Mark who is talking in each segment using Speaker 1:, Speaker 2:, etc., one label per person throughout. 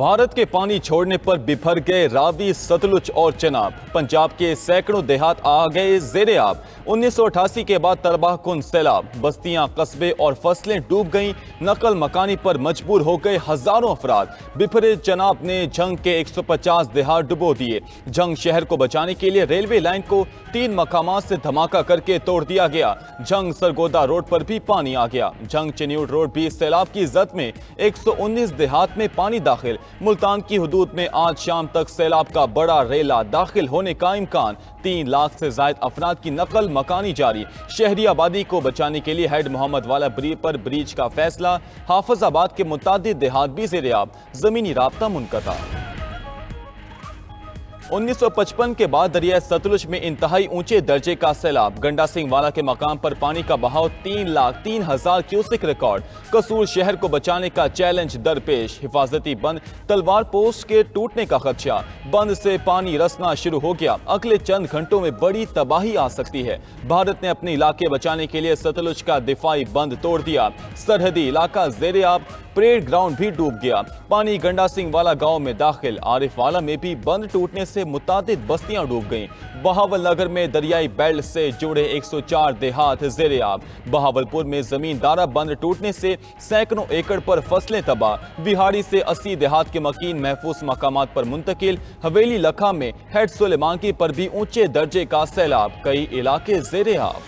Speaker 1: भारत के पानी छोड़ने पर बिफर गए रावी, सतलुज और चनाब। पंजाब के सैकड़ों देहात आ गए जेरे आब। 1988 के बाद तबाहकुन सैलाब, बस्तियां, कस्बे और फसलें डूब गईं। नकल मकानी पर मजबूर हो गए हजारों अफराद। बिफरे चनाब ने जंग के 150 देहात डुबो दिए। जंग शहर को बचाने के लिए रेलवे लाइन को 3 मकामात से धमाका करके तोड़ दिया गया। जंग सरगोदा रोड पर भी पानी आ गया। जंग चन्यूड रोड भी सैलाब की जद में 119 देहात में पानी दाखिल। मुल्तान की हुदूद में आज शाम तक सैलाब का बड़ा रेला दाखिल होने का इम्कान। 3 लाख से जायद अफराद की नकल मकानी जारी। शहरी आबादी को बचाने के लिए हेड मोहम्मद वाला पर ब्रिज का फैसला। हाफिजाबाद के मुतादिद देहात भी ज़ेर-ए-आब, जमीनी राब्ता मुनक़ता। 1955 के बाद दरिया सतलुज में इंतहाई ऊंचे दर्जे का सैलाब। गंडा सिंह वाला के मकाम पर पानी का बहाव 3,03,000 क्यूसिक रिकॉर्ड। कसूर शहर को बचाने का चैलेंज दरपेश। हिफाजती बंद तलवार पोस्ट के टूटने का खदशा। बंद से पानी रसना शुरू हो गया। अगले चंद घंटों में बड़ी तबाही आ सकती है। भारत ने अपने इलाके बचाने के लिए सतलुज का दिफाई बंद तोड़ दिया। सरहदी इलाका ज़ेर-ए-आब, परेड ग्राउंड भी डूब गया। पानी गंडा सिंह वाला गांव में दाखिल। आरिफ वाला में भी बंद टूटने से मुतादिद बस्तियां डूब गईं। बहावल नगर में दरियाई बेल्ट से जुड़े 104 देहात ज़ेर-ए-आब। बहावलपुर में जमींदारा बंद टूटने से सैकड़ों एकड़ पर फसलें तबाह। बिहाड़ी से 80 देहात के मकीन महफूज मकामात पर मुंतकिल। हवेली लखा में हेड सुलेमानकी पर भी ऊंचे दर्जे का सैलाब। कई इलाके ज़ेर-ए-आब।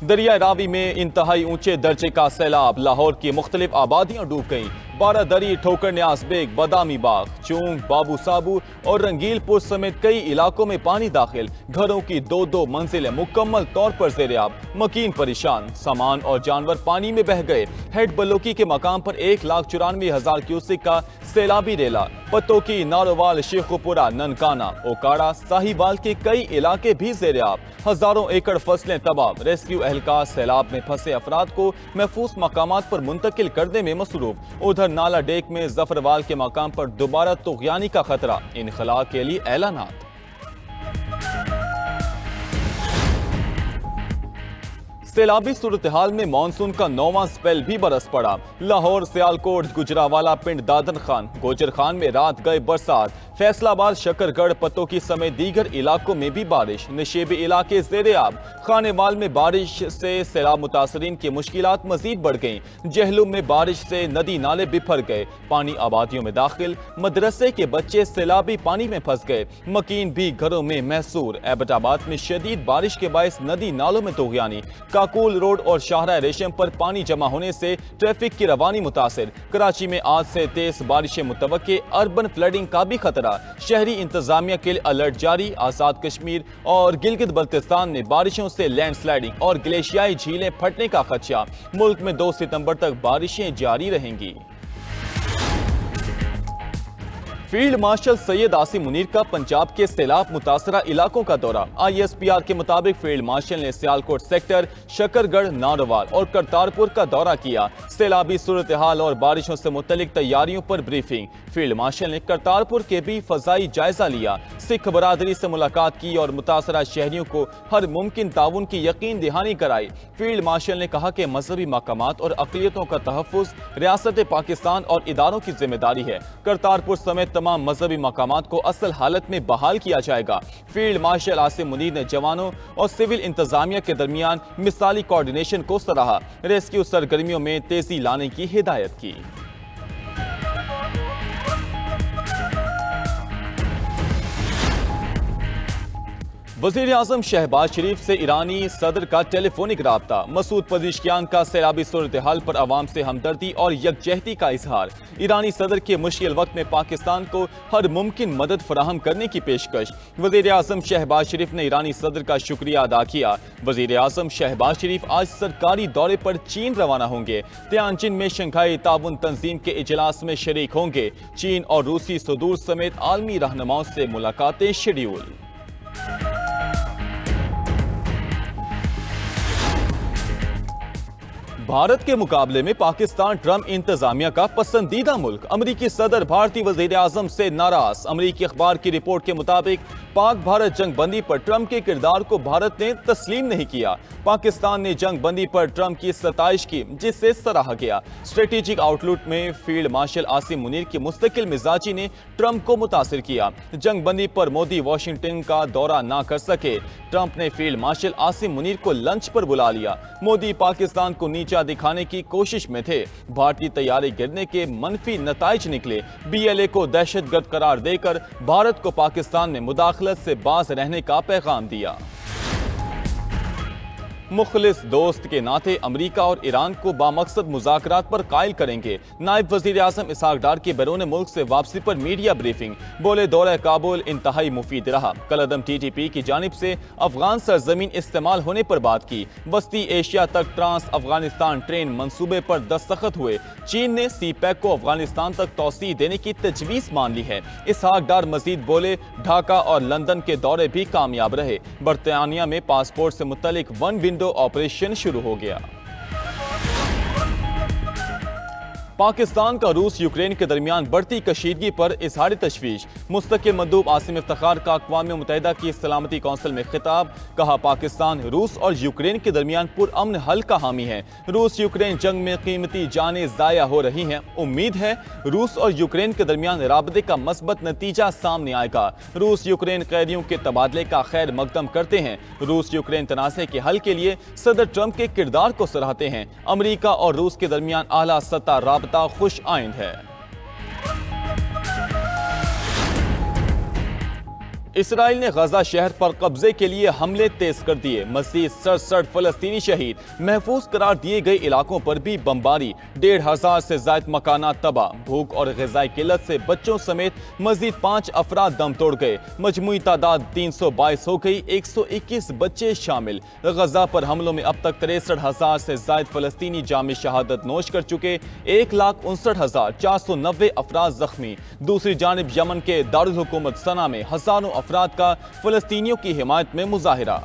Speaker 1: दरिया रावी में इंतहाई ऊंचे दर्जे का सैलाब। लाहौर की मुख्तलिफ आबादियां डूब गईं। बारादरी, ठोकर न्यास बेग, बादामी बाग, चूंग, बाबू साबू और रंगीलपुर समेत कई इलाकों में पानी दाखिल। घरों की 2-2 मंजिलें मुकम्मल तौर पर ज़ेर-ए-आब। मकीन परेशान। सामान और जानवर पानी में बह गए। हेड बलोकी के मकाम पर 1,94,000 क्यूसिक का सैलाबी रेला। पतोकी, नारोवाल, शेखुपुरा, ननकाना, ओकाड़ा, साहिवाल के कई इलाके भी ज़ेर-ए-आब। हजारों एकड़ फसलें तबाह। रेस्क्यू एहलकार सैलाब में फंसे अफराद को महफूज मकामात पर मुंतकिल करने में मसरूफ। उधर नाला डेक में जफरवाल के मकाम पर दोबारा तुग़यानी का खतरा। इनखला के लिए ऐलानात। सैलाबी सूरत हाल में मानसून का 9वां स्पेल भी बरस पड़ा। लाहौर, सियालकोट, गुजरावाला, पिंड दादन खान, गोजर खान में रात गए बरसात। फैसलाबाद, शकरगढ़, पतोकी समेत दीगर इलाकों में भी बारिश। नशेबी इलाके ज़ेर-ए-आब। खानेवाल में बारिश से सैलाब मुतासरीन की मुश्किलात मजीद बढ़ गईं। जहलुम में बारिश से नदी नाले बिफर गए। पानी आबादियों में दाखिल। मदरसे के बच्चे सैलाबी पानी में फंस गए। मकीन भी घरों में महसूर। एबटाबाद में शदीद बारिश के बायस नदी नालों में तुग़यानी। काकुल रोड और शाहरा रेशम पर पानी जमा होने से ट्रैफिक की रवानी मुतासिर। कराची में आज से तेज बारिशें मुतवक्के। अर्बन फ्लडिंग का भी खतरा। शहरी इंतजामिया के लिए अलर्ट जारी। आजाद कश्मीर और गिलगित बल्तिस्तान में बारिशों से लैंडस्लाइडिंग और ग्लेशियाई झीलें फटने का खदशा। मुल्क में 2 सितंबर तक बारिशें जारी रहेंगी। फील्ड मार्शल सैयद आसिम मुनीर का पंजाब के सैलाब मुतासरा इलाकों का दौरा। ISPR के मुताबिक फील्ड मार्शल ने सियालकोट सेक्टर, शकरगढ़, नारोवाल और करतारपुर का दौरा किया। सैलाबी सूरत हाल और बारिशों से मुतल्लिक तैयारियों पर ब्रीफिंग। फील्ड मार्शल ने करतारपुर के भी फजाई जायजा लिया। सिख बरादरी से मुलाकात की और मुतासरा शहरियों को हर मुमकिन ताउन की यकीन दहानी कराई। फील्ड मार्शल ने कहा कि मजहबी मकामात और अक़लियतों का तहफ़्फ़ुज़ रियासत पाकिस्तान और इदारों की जिम्मेदारी है। करतारपुर समेत तमाम मजहबी मकामात को असल हालत में बहाल किया जाएगा। फील्ड मार्शल आसिम मुनीर ने जवानों और सिविल इंतजामिया के दरमियान मिसाली कोऑर्डिनेशन को सराहा। रेस्क्यू सरगर्मियों में तेजी लाने की हिदायत की। वज़ीर आज़म शहबाज शरीफ से ईरानी सदर का टेलीफोनिक राब्ता। मसूद पज़ेश्कियान का सैलाबी सूरत हाल पर अवाम से हमदर्दी और यकजहती का इजहार। ईरानी सदर के मुश्किल वक्त में पाकिस्तान को हर मुमकिन मदद फराहम करने की पेशकश। वज़ीर आज़म शहबाज शरीफ ने ईरानी सदर का शुक्रिया अदा किया। वज़ीर आज़म शहबाज शरीफ आज सरकारी दौरे पर चीन रवाना होंगे। तियानजिन में शंघाई ताउन तंजीम के इजलास में शरीक होंगे। चीन और रूसी सदूर समेत आलमी रहनुमाओं से मुलाकातें शेड्यूल। भारत के मुकाबले में पाकिस्तान ट्रंप इंतजामिया का पसंदीदा मुल्क। अमरीकी सदर भारतीय वजीर आजम से नाराज। अमरीकी अखबार की रिपोर्ट के मुताबिक पाक भारत जंग बंदी पर ट्रंप के किरदार को भारत ने तस्लीम नहीं किया। पाकिस्तान ने जंग बंदी पर ट्रंप की सताइश की, जिससे सराहा गया। स्ट्रेटेजिक आउटलुक में फील्ड मार्शल आसिम मुनीर की मुस्तकिल मिजाजी ने ट्रंप को मुतासिर किया। जंग बंदी पर मोदी वाशिंगटन का दौरा ना कर सके। ट्रंप ने फील्ड मार्शल आसिम मुनीर को लंच पर बुला लिया। मोदी पाकिस्तान को नीचा दिखाने की कोशिश में थे। भारतीय तैयारी गिरने के मनफी नताइज निकले। बीएलए को दहशतगर्द करार देकर भारत को पाकिस्तान में मुदाखलत से बाज रहने का पैगाम दिया। मुखलिस दोस्त के नाते अमरीका और ईरान को बामकसद मुज़ाकरात पर कायल करेंगे। नायब वज़ीर आज़म इसहाक डार की बैरून मुल्क से वापसी पर मीडिया ब्रीफिंग। बोले दौरा काबुल इंतहाई मुफीद रहा। कलअदम टीटीपी की जानिब से अफगान सरजमीन इस्तेमाल होने पर बात की। वस्ती एशिया तक ट्रांस अफगानिस्तान ट्रेन मंसूबे पर दस्तखत हुए। चीन ने सी पैक को अफगानिस्तान तक तौसी देने की तजवीज़ मान ली है। इसहाक डार मजीद बोले ढाका और लंदन के दौरे भी कामयाब रहे। बरतानिया में पासपोर्ट से मुतल्लिक वन विंडो ऑपरेशन शुरू हो गया। पाकिस्तान का रूस यूक्रेन के दरमियान बढ़ती कशीदगी पर इजहार तशवीश। मुस्तकिल मंदूब आसिम इफ्तिखार का अक़वाम मुत्तहिदा की सलामती कौंसिल में खिताब। कहा पाकिस्तान रूस और यूक्रेन के दरमियान पुरअमन हल का हामी है। रूस यूक्रेन जंग में कीमती जानें ज़ाया हो रही हैं। उम्मीद है रूस और यूक्रेन के दरमियान राबते का मस्बत नतीजा सामने आएगा। रूस यूक्रेन कैदियों के तबादले का खैर मकदम करते हैं। रूस यूक्रेन तनाज़े के हल के लिए सदर ट्रंप के किरदार को सराहते हैं। अमरीका और रूस के दरमियान आला सतह राबता खुश आइंद है। इसराइल ने गजा शहर पर कब्जे के लिए हमले तेज कर दिए। मज़ीद 67 फलस्तीनी शहीद। महफूज करार दिए गए इलाकों पर भी बमबारी। 1500 से ज़ायद मकानात तबाह। भूख और ग़िज़ाई किल्लत से बच्चों समेत मज़ीद 5 अफराद दम तोड़ गए। मजमूई तादाद 322 हो गई। 121 बच्चे शामिल। गजा पर हमलों में अब तक 63,000 से ज़ायद फलस्तीनी जाम शहादत नोश कर चुके। 1,59,490 अफराद जख्मी। दूसरी जानिब यमन के दारुल हुकूमत सना में हजारों अफराद का फलस्तीनियों की हिमायत में मुजाहिरा।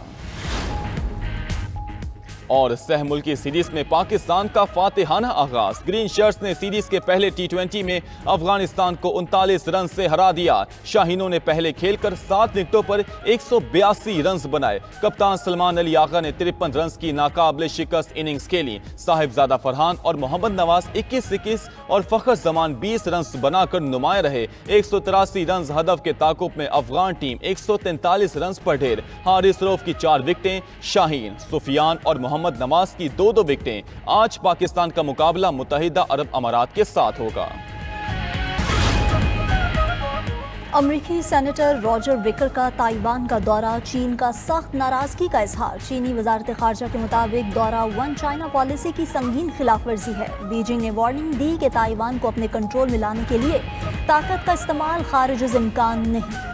Speaker 1: और सह मुल्की सीरीज में पाकिस्तान का फातिहाना आगाज। ग्रीन शर्ट्स ने सीरीज के पहले T20 में अफगानिस्तान को 39 रन से हरा दिया। शाहीनों ने पहले खेलकर 7 विकेटों पर 182 रन बनाए। कप्तान सलमान अली आगा ने 53 रन की नाकाबिल शिकस्त इनिंग्स खेली। साहिबजादा फरहान और मोहम्मद नवाज 21-21 और फखर जमान 20 रन बनाकर नुमाया रहे। 183 रन हदफ के ताकुब में अफगान टीम 143 रन पर ढेर। हारिस रऊफ की 4 विकेटें, शाहीन, सुफियान और मोहम्मद नवाज की 2-2 विकेटें। आज पाकिस्तान का मुकाबला मुत्तहिदा अरब अमारात के साथ होगा।
Speaker 2: अमरीकी सेनेटर रॉजर विकर का ताइवान का दौरा। चीन का सख्त नाराजगी का इजहार। चीनी वजारत खारजा के मुताबिक दौरा वन चाइना पॉलिसी की संगीन खिलाफ वर्जी है। बीजिंग ने वार्निंग दी कि ताइवान को अपने कंट्रोल में लाने के लिए ताकत का इस्तेमाल खारिज इम्कान नहीं।